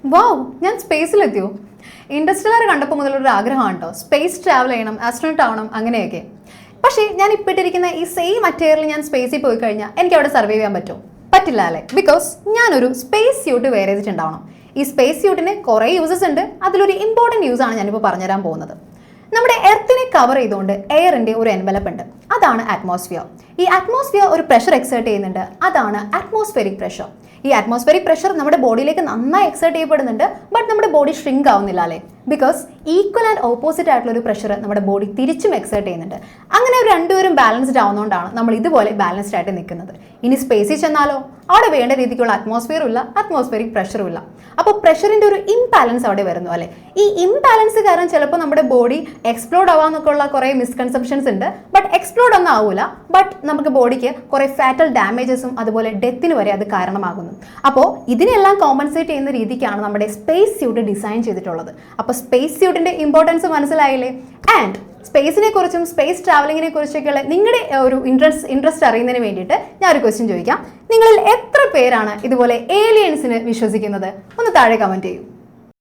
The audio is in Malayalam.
വാവ്, ഞാൻ സ്പേസിലെത്തിയോ? ഇൻഡസ്ട്രിയൽ കണ്ടപ്പോൾ മുതലൊരു ആഗ്രഹമാണ് കേട്ടോ, സ്പേസ് ട്രാവൽ ചെയ്യണം, ആസ്ട്രോണറ്റ് ആവണം, അങ്ങനെയൊക്കെ. പക്ഷേ ഞാൻ ഇപ്പോൾ ഇട്ടിരിക്കുന്ന ഈ സെയിം അറ്റയറിൽ ഞാൻ സ്പേസിൽ പോയി കഴിഞ്ഞാൽ എനിക്ക് അവിടെ സർവൈവ് ചെയ്യാൻ പറ്റുമോ? പറ്റില്ല അല്ലേ? ബിക്കോസ് ഞാനൊരു സ്പേസ് സ്യൂട്ട് വെയർ ചെയ്തിട്ടുണ്ടാവണം. ഈ സ്പേസ് സ്യൂട്ടിന് കുറേ യൂസസ് ഉണ്ട്. അതിലൊരു ഇമ്പോർട്ടൻറ്റ് യൂസ് ആണ് ഞാനിപ്പോൾ പറഞ്ഞുതരാൻ പോകുന്നത്. നമ്മുടെ എർത്തിനെ കവർ ചെയ്തുകൊണ്ട് എയറിൻ്റെ ഒരു എൻവലപ്പ് ഉണ്ട്, അതാണ് അറ്റ്മോസ്ഫിയർ. ഈ അറ്റ്മോസ്ഫിയർ ഒരു പ്രഷർ എക്സേർട്ട് ചെയ്യുന്നുണ്ട്, അതാണ് അറ്റ്മോസ്ഫെറിക് പ്രഷർ. ഈ അറ്റ്മോസ്ഫെറിക് പ്രഷർ നമ്മുടെ ബോഡിയിലേക്ക് നന്നായി എക്സേർട്ട് ചെയ്യപ്പെടുന്നുണ്ട്, ബട്ട് നമ്മുടെ ബോഡി ഷ്രിങ്ക് ആവുന്നില്ല അല്ലേ? ബിക്കോസ് ഈക്വൽ ആൻഡ് ഓപ്പോസിറ്റ് ആയിട്ടുള്ള ഒരു പ്രഷർ നമ്മുടെ ബോഡി തിരിച്ചും എക്സേർട്ട് ചെയ്യുന്നുണ്ട്. അങ്ങനെ ഒരു രണ്ടുപേരും ബാലൻസ്ഡ് ആവുന്നതുകൊണ്ടാണ് നമ്മൾ ഇതുപോലെ ബാലൻസ്ഡ് ആയിട്ട് നിൽക്കുന്നത്. ഇനി സ്പേസിൽ ചെന്നാലോ, അവിടെ വേണ്ട രീതിക്കുള്ള അറ്റ്മോസ്ഫിയറും ഇല്ല, അറ്റ്മോസ്ഫെറിക് പ്രഷറും ഇല്ല. അപ്പോൾ പ്രഷറിൻ്റെ ഒരു ഇംബാലൻസ് അവിടെ വരുന്നു അല്ലേ? ഈ ഇംബാലൻസ് കാരണം ചിലപ്പോൾ നമ്മുടെ ബോഡി എക്സ്പ്ലോഡ് ആവാന്നൊക്കെ ഉള്ള കുറേ മിസ്കൺസെപ്ഷൻസ് ഉണ്ട്. ബട്ട് എക്സ്പ്ലോഡ് ഒന്നും ആവില്ല, ബട്ട് നമുക്ക് ബോഡിക്ക് കുറേ ഫാറ്റൽ ഡാമേജസും അതുപോലെ ഡെത്തിന് വരെ അത് കാരണമാകുന്നു. അപ്പോൾ ഇതിനെല്ലാം കോമ്പൻസേറ്റ് ചെയ്യുന്ന രീതിക്കാണ് നമ്മുടെ സ്പേസ് സ്യൂട്ട് ഡിസൈൻ ചെയ്തിട്ടുള്ളത്. അപ്പോൾ സ്പേസ് സ്യൂട്ടിൻ്റെ ഇമ്പോർട്ടൻസ് മനസ്സിലായില്ലേ? ആൻഡ് സ്പേസിനെ കുറിച്ചും സ്പേസ് ട്രാവലിങ്ങിനെ കുറിച്ചൊക്കെയുള്ള നിങ്ങളുടെ ഒരു ഇൻട്രസ്റ്റ് അറിയുന്നതിന് വേണ്ടിയിട്ട് ഞാൻ ഒരു ക്വസ്റ്റ്യൻ ചോദിക്കാം. നിങ്ങളിൽ എത്ര പേരാണ് ഇതുപോലെ ഏലിയൻസിന് വിശ്വസിക്കുന്നത്? ഒന്ന് താഴെ കമൻറ്റ് ചെയ്യൂ.